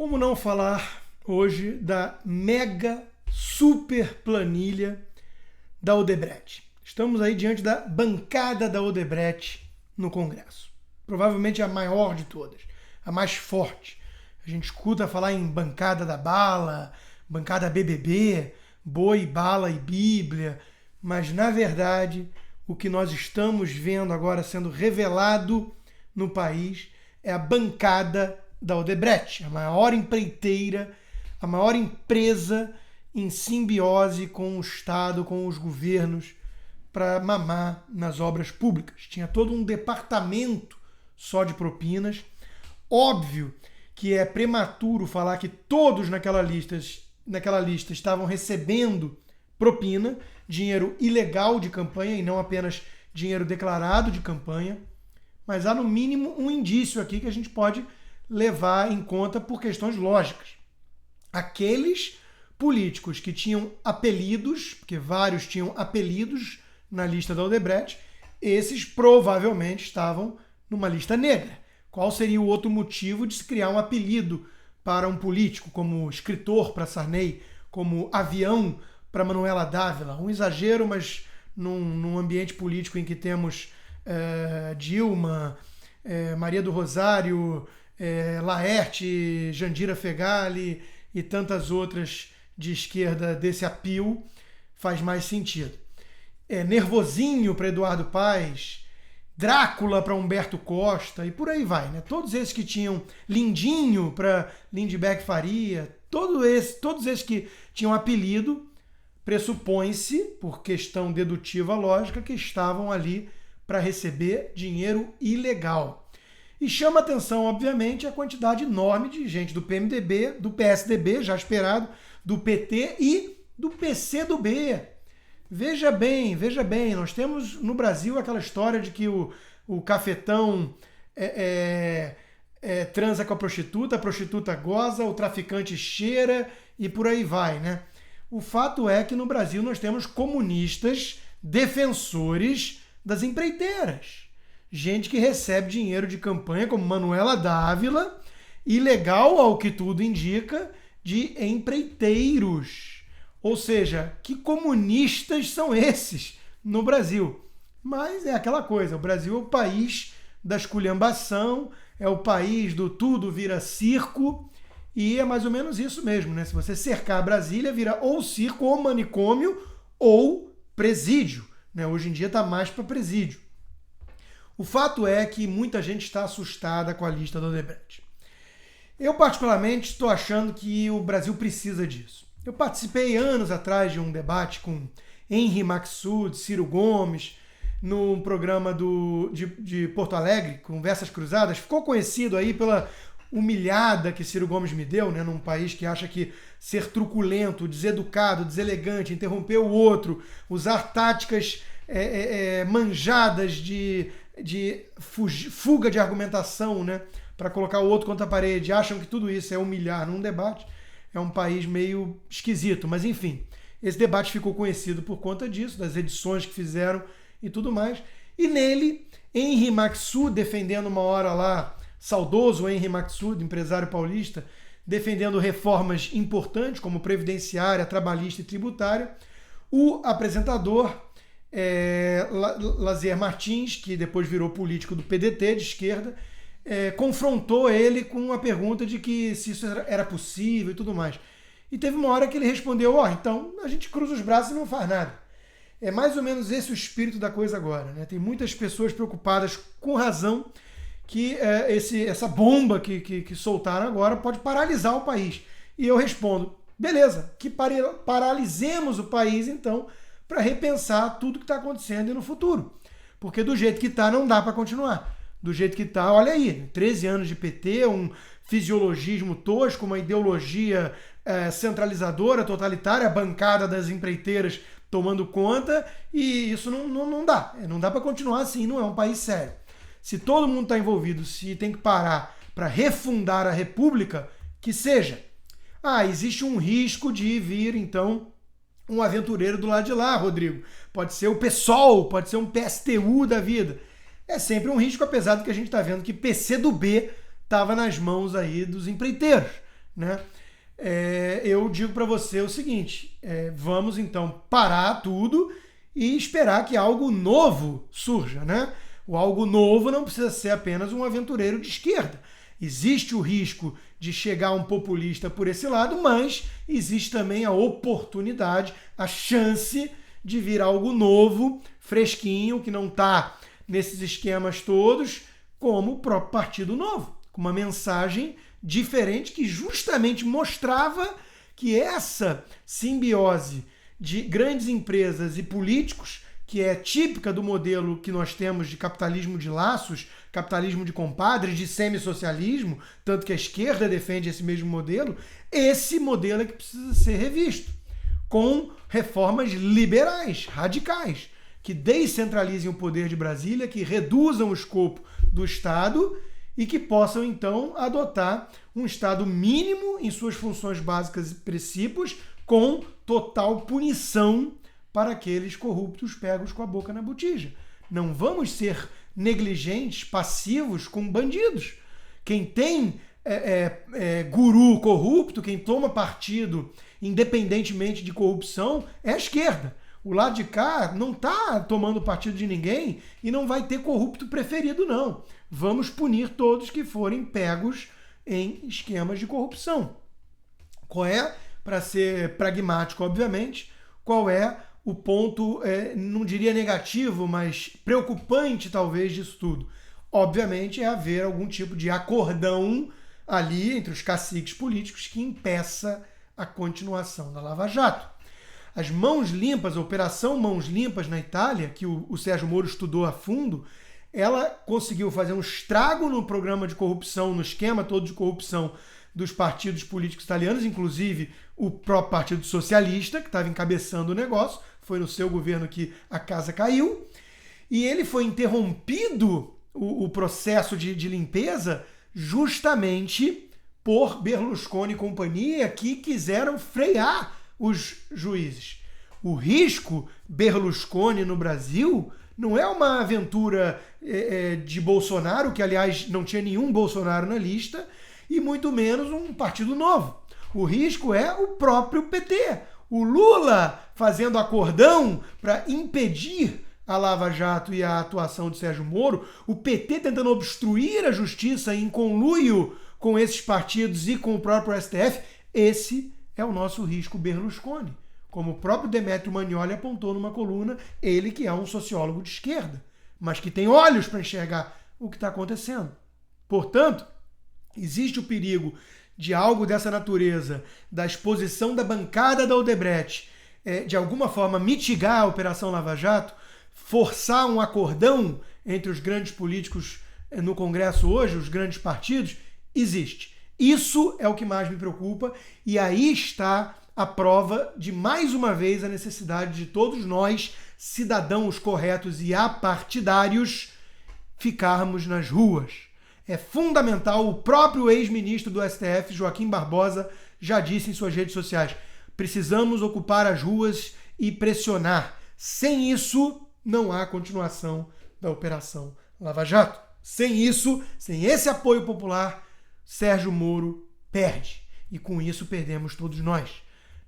Como não falar hoje da mega super planilha da Odebrecht? Estamos aí diante da bancada da Odebrecht no Congresso. Provavelmente a maior de todas, a mais forte. A gente escuta falar em bancada da bala, bancada BBB, boi, bala e Bíblia, mas na verdade o que nós estamos vendo agora sendo revelado no país é a bancada da Odebrecht, a maior empreiteira, a maior empresa em simbiose com o Estado, com os governos, para mamar nas obras públicas. Tinha todo um departamento só de propinas. Óbvio que é prematuro falar que todos naquela lista estavam recebendo propina, dinheiro ilegal de campanha e não apenas dinheiro declarado de campanha, mas há no mínimo um indício aqui que a gente pode levar em conta por questões lógicas. Aqueles políticos que tinham apelidos, porque vários tinham apelidos na lista da Odebrecht, esses provavelmente estavam numa lista negra. Qual seria o outro motivo de se criar um apelido para um político, como escritor para Sarney, como avião para Manuela Dávila? Um exagero, mas num ambiente político em que temos Dilma, Maria do Rosário, Laerte, Jandira Fegali e tantas outras de esquerda desse apio, faz mais sentido. Nervosinho para Eduardo Paes, Drácula para Humberto Costa e por aí vai, né? Todos esses que tinham Lindinho para Lindbergh Faria, todos esses que tinham apelido, pressupõe-se, por questão dedutiva lógica, que estavam ali para receber dinheiro ilegal. E chama atenção, obviamente, a quantidade enorme de gente do PMDB, do PSDB, já esperado, do PT e do PCdoB. Veja bem, nós temos no Brasil aquela história de que o cafetão transa com a prostituta goza, o traficante cheira e por aí vai, né? O fato é que no Brasil nós temos comunistas defensores das empreiteiras. Gente que recebe dinheiro de campanha, como Manuela Dávila, ilegal, ao que tudo indica, de empreiteiros. Ou seja, que comunistas são esses no Brasil? Mas é aquela coisa, o Brasil é o país da esculhambação, é o país do tudo vira circo, e é mais ou menos isso mesmo, né? Se você cercar Brasília, vira ou circo, ou manicômio, ou presídio, né? Hoje em dia está mais para presídio. O fato é que muita gente está assustada com a lista da Odebrecht. Eu, particularmente, estou achando que o Brasil precisa disso. Eu participei anos atrás de um debate com Henri Maxud, Ciro Gomes, no programa de Porto Alegre, Conversas Cruzadas. Ficou conhecido aí pela humilhada que Ciro Gomes me deu, né, num país que acha que ser truculento, deseducado, deselegante, interromper o outro, usar táticas manjadas de fuga de argumentação, né, para colocar o outro contra a parede, acham que tudo isso é humilhar num debate. É um país meio esquisito, mas enfim, esse debate ficou conhecido por conta disso, das edições que fizeram e tudo mais. E nele, Henri Maxud defendendo uma hora lá, saudoso Henri Maxud, empresário paulista, defendendo reformas importantes como previdenciária, trabalhista e tributária. O apresentador, Lazier Martins, que depois virou político do PDT de esquerda, confrontou ele com uma pergunta de que se isso era possível e tudo mais. E teve uma hora que ele respondeu, então a gente cruza os braços e não faz nada. É mais ou menos esse o espírito da coisa agora, né? Tem muitas pessoas preocupadas, com razão, que essa bomba que soltaram agora pode paralisar o país. E eu respondo, beleza, que paralisemos o país então para repensar tudo que está acontecendo no futuro. Porque do jeito que está não dá para continuar. Do jeito que está, olha aí, 13 anos de PT, um fisiologismo tosco, uma ideologia centralizadora, totalitária, a bancada das empreiteiras tomando conta, e isso não dá. Não dá para continuar assim, não é um país sério. Se todo mundo está envolvido, se tem que parar para refundar a República, que seja. Existe um risco de vir, então, um aventureiro do lado de lá, Rodrigo. Pode ser o PSOL, pode ser um PSTU da vida. É sempre um risco, apesar do que a gente está vendo que PCdoB estava nas mãos aí dos empreiteiros. né? Eu digo para você o seguinte, vamos então parar tudo e esperar que algo novo surja, né? O algo novo não precisa ser apenas um aventureiro de esquerda. Existe o risco de chegar um populista por esse lado, mas existe também a oportunidade, a chance de vir algo novo, fresquinho, que não está nesses esquemas todos, como o próprio Partido Novo, com uma mensagem diferente que justamente mostrava que essa simbiose de grandes empresas e políticos, que é típica do modelo que nós temos de capitalismo de laços, capitalismo de compadres, de semi-socialismo, tanto que a esquerda defende esse mesmo modelo, esse modelo é que precisa ser revisto, com reformas liberais, radicais, que descentralizem o poder de Brasília, que reduzam o escopo do Estado e que possam, então, adotar um Estado mínimo em suas funções básicas e princípios, com total punição para aqueles corruptos pegos com a boca na botija. Não vamos ser negligentes, passivos com bandidos. Quem tem guru corrupto, quem toma partido independentemente de corrupção, é a esquerda. O lado de cá não está tomando partido de ninguém e não vai ter corrupto preferido, não. Vamos punir todos que forem pegos em esquemas de corrupção. Qual é, para ser pragmático, obviamente, qual é o ponto, não diria negativo, mas preocupante talvez disso tudo? Obviamente é haver algum tipo de acordão ali entre os caciques políticos que impeça a continuação da Lava Jato. As mãos limpas, a Operação Mãos Limpas na Itália, que o Sérgio Moro estudou a fundo, ela conseguiu fazer um estrago no programa de corrupção, no esquema todo de corrupção dos partidos políticos italianos, inclusive o próprio Partido Socialista, que estava encabeçando o negócio, foi no seu governo que a casa caiu, e ele foi interrompido, o processo de limpeza, justamente por Berlusconi e companhia, que quiseram frear os juízes. O risco Berlusconi no Brasil não é uma aventura de Bolsonaro, que aliás não tinha nenhum Bolsonaro na lista, e muito menos um partido novo. O risco é o próprio PT. O Lula fazendo acordão para impedir a Lava Jato e a atuação de Sérgio Moro, o PT tentando obstruir a justiça em conluio com esses partidos e com o próprio STF. Esse é o nosso risco Berlusconi. Como o próprio Demetrio Magnoli apontou numa coluna, ele que é um sociólogo de esquerda, mas que tem olhos para enxergar o que está acontecendo. Portanto, existe o perigo de algo dessa natureza, da exposição da bancada da Odebrecht, de alguma forma mitigar a Operação Lava Jato, forçar um acordão entre os grandes políticos no Congresso hoje, os grandes partidos, existe. Isso é o que mais me preocupa, e aí está a prova de, mais uma vez, a necessidade de todos nós, cidadãos corretos e apartidários, ficarmos nas ruas. É fundamental, o próprio ex-ministro do STF, Joaquim Barbosa, já disse em suas redes sociais, precisamos ocupar as ruas e pressionar. Sem isso, não há continuação da Operação Lava Jato. Sem isso, sem esse apoio popular, Sérgio Moro perde. E com isso perdemos todos nós.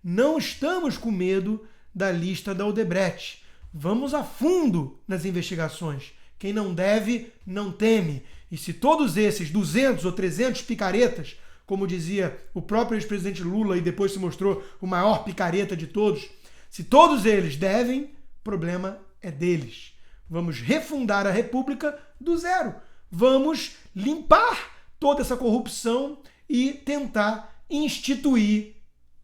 Não estamos com medo da lista da Odebrecht. Vamos a fundo nas investigações. Quem não deve, não teme. E se todos esses 200 ou 300 picaretas, como dizia o próprio ex-presidente Lula e depois se mostrou o maior picareta de todos, se todos eles devem, o problema é deles. Vamos refundar a República do zero. Vamos limpar toda essa corrupção e tentar instituir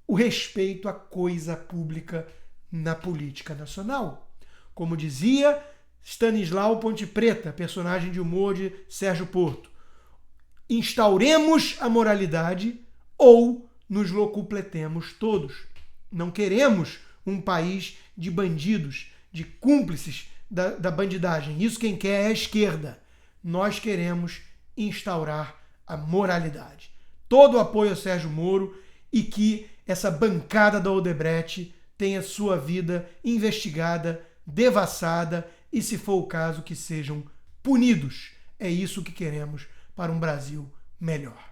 o respeito à coisa pública na política nacional. Como dizia Stanislau Ponte Preta, personagem de humor de Sérgio Porto, instauremos a moralidade ou nos locupletemos todos. Não queremos um país de bandidos, de cúmplices da bandidagem. Isso quem quer é a esquerda. Nós queremos instaurar a moralidade. Todo o apoio a Sérgio Moro e que essa bancada da Odebrecht tenha sua vida investigada, devassada e, se for o caso, que sejam punidos. É isso que queremos para um Brasil melhor.